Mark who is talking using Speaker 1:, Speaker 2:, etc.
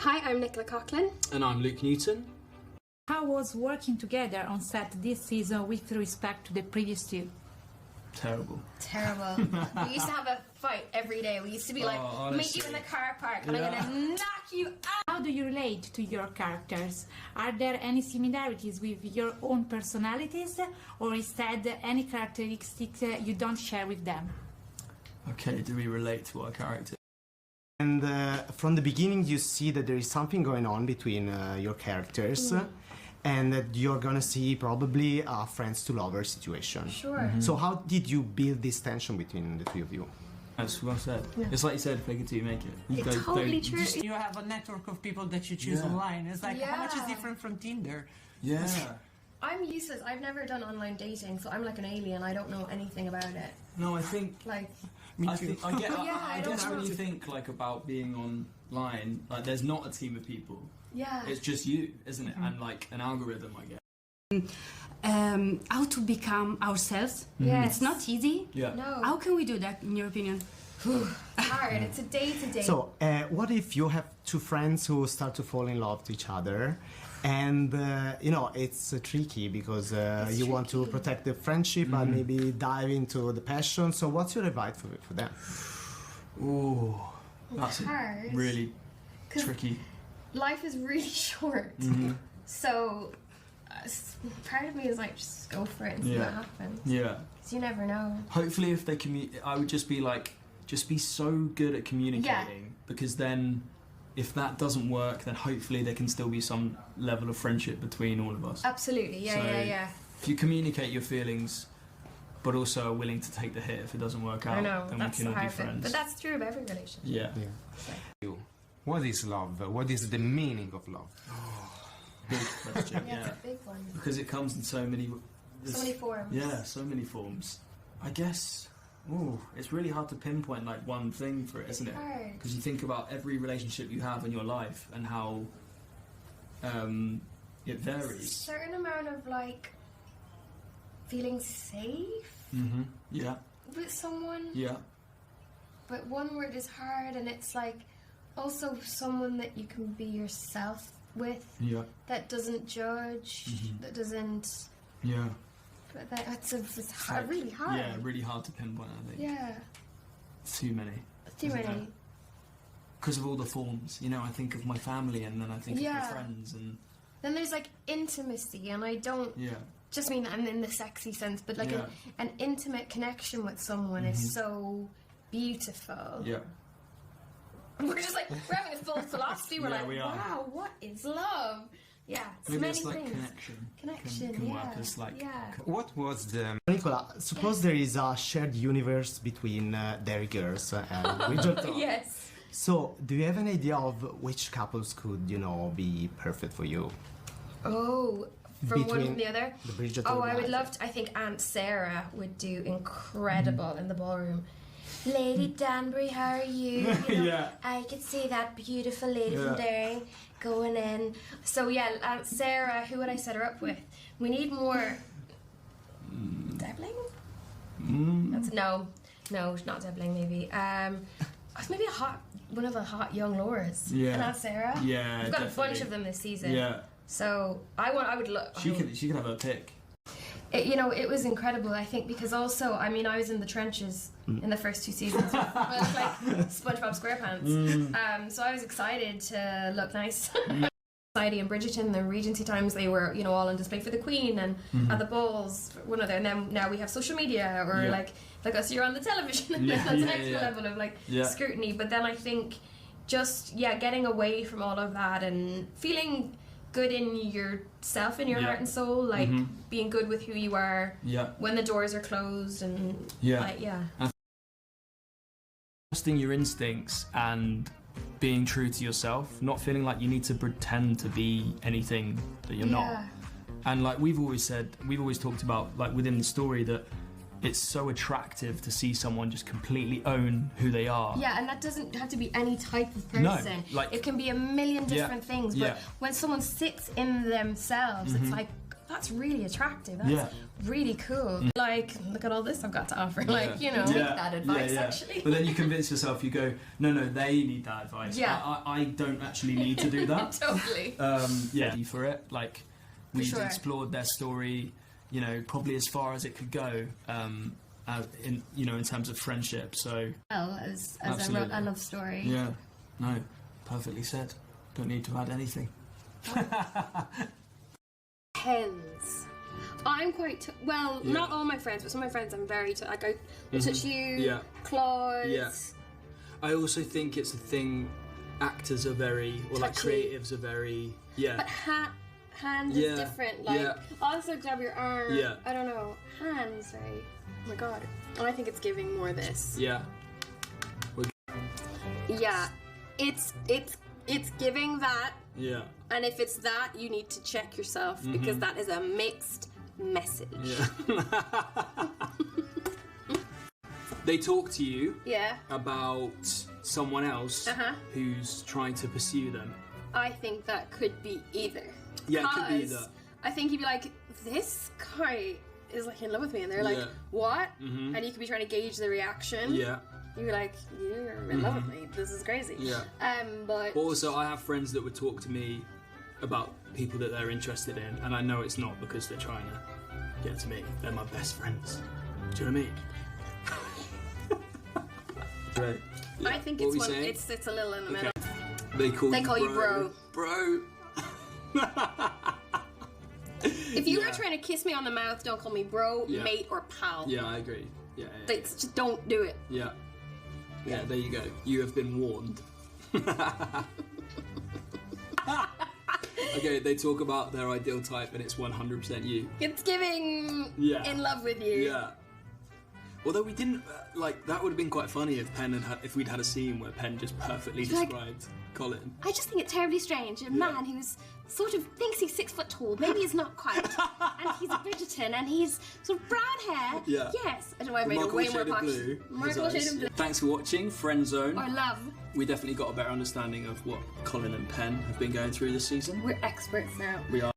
Speaker 1: Hi, I'm Nicola Italian.
Speaker 2: And I'm Luke Newton.
Speaker 3: How was working together on set this season with respect to the previous two?
Speaker 2: Terrible.
Speaker 1: Terrible. We used to have a fight every day. We used to be like, meet you in the car park and I'm gonna knock you out.
Speaker 3: How do you relate to your characters? Are there any similarities with your own personalities, or instead any characteristics you don't share with them?
Speaker 2: Okay, do we relate to our character?
Speaker 4: And from the beginning you see that there is something going on between your characters, and that you're gonna see probably a friends to lovers situation.
Speaker 1: Sure.
Speaker 4: So how did you build this tension between the three of you?
Speaker 2: That's well said. Yeah. It's like you said, fake it till you make it.
Speaker 1: It's totally true.
Speaker 5: You have a network of people that you choose online. It's like, how much is different from Tinder?
Speaker 2: Yeah.
Speaker 1: I'm useless. I've never done online dating, so I'm like an alien. I don't know anything about it.
Speaker 2: No, I think...
Speaker 1: Like...
Speaker 2: I think I get. I
Speaker 1: don't
Speaker 2: guess
Speaker 1: know.
Speaker 2: when you think like about being online, like there's not a team of people.
Speaker 1: Yeah.
Speaker 2: It's just you, isn't it? And like an algorithm, I guess.
Speaker 6: How to become ourselves.
Speaker 1: Yes.
Speaker 6: It's not easy.
Speaker 2: Yeah.
Speaker 1: No.
Speaker 6: How can we do that, in your opinion?
Speaker 1: It's hard. It's a day-to-day.
Speaker 4: So what if you have two friends who start to fall in love to each other, and you know, it's tricky because you want to protect the friendship and maybe dive into the passion. So what's your advice for them?
Speaker 2: Ooh, that's
Speaker 1: hard.
Speaker 2: Really tricky.
Speaker 1: Life is really short. So part of me is like, just go for it and see what happens.
Speaker 2: Yeah.
Speaker 1: Because you never know.
Speaker 2: Hopefully, if they I would just be like, just be so good at communicating, because then if that doesn't work, then hopefully there can still be some level of friendship between all of us.
Speaker 1: Absolutely, yeah.
Speaker 2: If you communicate your feelings, but also are willing to take the hit if it doesn't work out,
Speaker 1: I know,
Speaker 2: then
Speaker 1: that's
Speaker 2: we can
Speaker 1: the
Speaker 2: all be
Speaker 1: hard bit.
Speaker 2: friends.
Speaker 1: But that's true of every relationship.
Speaker 2: Yeah.
Speaker 7: What is love? What is the meaning of love?
Speaker 2: Big question,
Speaker 1: It's a big one.
Speaker 2: Because it comes in so many
Speaker 1: forms.
Speaker 2: Yeah, so many forms. I guess, it's really hard to pinpoint like one thing for it, isn't it?
Speaker 1: Hard.
Speaker 2: Because you think about every relationship you have in your life and how it varies.
Speaker 1: A certain amount of like feeling safe
Speaker 2: Yeah.
Speaker 1: with someone.
Speaker 2: Yeah.
Speaker 1: But one word is hard, and it's like also someone that you can be yourself with.
Speaker 2: Yeah.
Speaker 1: That doesn't judge. That doesn't.
Speaker 2: Yeah.
Speaker 1: But it's hard, really hard.
Speaker 2: Yeah, really hard to pinpoint, I think.
Speaker 1: Yeah.
Speaker 2: Too many.
Speaker 1: Too many.
Speaker 2: Because of all the forms, you know, I think of my family and then I think of my friends and...
Speaker 1: Then there's like intimacy, and I don't just mean that in the sexy sense, but like an intimate connection with someone is so beautiful.
Speaker 2: Yeah.
Speaker 1: We're just like, we're having a full philosophy. We're like,
Speaker 2: we are.
Speaker 1: wow, what is love? Yeah, it's
Speaker 2: Maybe
Speaker 1: many
Speaker 2: it's like
Speaker 1: things.
Speaker 2: connection can work as like...
Speaker 7: What was the...
Speaker 4: Nicola, suppose there is a shared universe between Dairy Girls and Bridgerton.
Speaker 1: Yes.
Speaker 4: So, do you have an idea of which couples could, you know, be perfect for you?
Speaker 1: Oh, from one
Speaker 4: Between
Speaker 1: from the other?
Speaker 4: the Bridgerton
Speaker 1: Oh, I
Speaker 4: and
Speaker 1: would love to. I think Aunt Sarah would do incredible in the ballroom. Lady Danbury, how are you? You know, I could see that beautiful lady from Derry going in. So yeah, Aunt Sarah, who would I set her up with? We need more... Debbling? That's, no, not Debbling, maybe. Maybe one of the hot young Lauras.
Speaker 2: Yeah.
Speaker 1: And Aunt Sarah.
Speaker 2: Yeah,
Speaker 1: We've got
Speaker 2: definitely.
Speaker 1: a bunch of them this season.
Speaker 2: Yeah.
Speaker 1: So I would look.
Speaker 2: She could have her pick.
Speaker 1: It was incredible, I think, because also, I mean, I was in the trenches in the first 2 seasons with like SpongeBob SquarePants. So I was excited to look nice. Society and Bridgerton, the Regency times, they were, you know, all on display for the Queen and at the balls, one other. And then now we have social media, or like us, you're on the television. And that's an extra level of like scrutiny. But then I think just getting away from all of that and feeling good in yourself, in your heart and soul, like being good with who you are when the doors are closed, and
Speaker 2: trusting your instincts and being true to yourself, not feeling like you need to pretend to be anything that you're not. And like we've always talked about, like within the story, that it's so attractive to see someone just completely own who they are.
Speaker 1: Yeah, and that doesn't have to be any type of person.
Speaker 2: No, like,
Speaker 1: it can be a million different things. But when someone sits in themselves, it's like, that's really attractive. That's
Speaker 2: Yeah.
Speaker 1: really cool. Like, look at all this I've got to offer. Like, you know.
Speaker 6: Take that advice, actually.
Speaker 2: But then you convince yourself, you go, no, they need that advice.
Speaker 1: Yeah.
Speaker 2: I don't actually need to do that.
Speaker 1: Totally.
Speaker 2: For it. Like, we've
Speaker 1: sure.
Speaker 2: explored their story, you know, probably as far as it could go, in terms of friendship. So
Speaker 6: Well, as
Speaker 2: Absolutely.
Speaker 6: a love story.
Speaker 2: yeah, no, perfectly said. Don't need to add anything.
Speaker 1: Pens. I'm quite not all my friends, but some of my friends I'm very like I touch you,
Speaker 2: Yeah.
Speaker 1: claws.
Speaker 2: Yeah. I also think it's a thing actors are very, or like
Speaker 1: Touchy.
Speaker 2: creatives are very,
Speaker 1: But hands
Speaker 2: Yeah,
Speaker 1: is different. Like
Speaker 2: yeah.
Speaker 1: also grab your arm.
Speaker 2: Yeah.
Speaker 1: I don't know. Hands, right? Oh my god. And I think it's giving more this.
Speaker 2: yeah.
Speaker 1: Yeah. It's giving that,
Speaker 2: Yeah.
Speaker 1: and if it's that, you need to check yourself because that is a mixed message.
Speaker 2: Yeah. They talk to you
Speaker 1: Yeah.
Speaker 2: about someone else
Speaker 1: Uh-huh.
Speaker 2: who's trying to pursue them.
Speaker 1: I think that could be either.
Speaker 2: Yeah, it could be
Speaker 1: 'Cause
Speaker 2: either.
Speaker 1: I think you'd be like, this guy is like in love with me, and they're like,
Speaker 2: Yeah.
Speaker 1: what? And you could be trying to gauge the reaction.
Speaker 2: Yeah.
Speaker 1: You're like, you're in love with me. This is crazy.
Speaker 2: Yeah.
Speaker 1: But
Speaker 2: Also, I have friends that would talk to me about people that they're interested in, and I know it's not because they're trying to get to me. They're my best friends. Do you know what I mean? Right.
Speaker 1: I think
Speaker 2: What
Speaker 1: it's
Speaker 2: were we
Speaker 1: one.
Speaker 2: saying?
Speaker 1: It's a little in the middle.
Speaker 2: They call
Speaker 1: you bro.
Speaker 2: Bro.
Speaker 1: If you were trying to kiss me on the mouth, don't call me bro,
Speaker 2: Yeah.
Speaker 1: mate, or pal.
Speaker 2: Yeah, I agree. Yeah.
Speaker 1: Like, just don't do it.
Speaker 2: Yeah. Yeah, there you go. You have been warned. Okay, they talk about their ideal type and it's 100% you.
Speaker 1: It's giving
Speaker 2: Yeah.
Speaker 1: in love with you.
Speaker 2: Yeah. Although we didn't, that would have been quite funny if if we'd had a scene where Penn just perfectly
Speaker 1: Like-
Speaker 2: described Colin.
Speaker 1: I just think it's terribly strange. A man who's sort of thinks he's 6 foot tall, maybe he's not quite, and he's a Bridgerton, and he's sort of brown hair.
Speaker 2: Yeah.
Speaker 1: Yes. I don't know why I made it
Speaker 2: Remarkable
Speaker 1: way more
Speaker 2: shade of
Speaker 1: posh.
Speaker 2: blue. his
Speaker 1: Remarkable shade
Speaker 2: eyes.
Speaker 1: of blue.
Speaker 2: Thanks for watching Friend Zone.
Speaker 1: Or love.
Speaker 2: We definitely got a better understanding of what Colin and Penn have been going through this season.
Speaker 1: We're experts now.
Speaker 2: We are.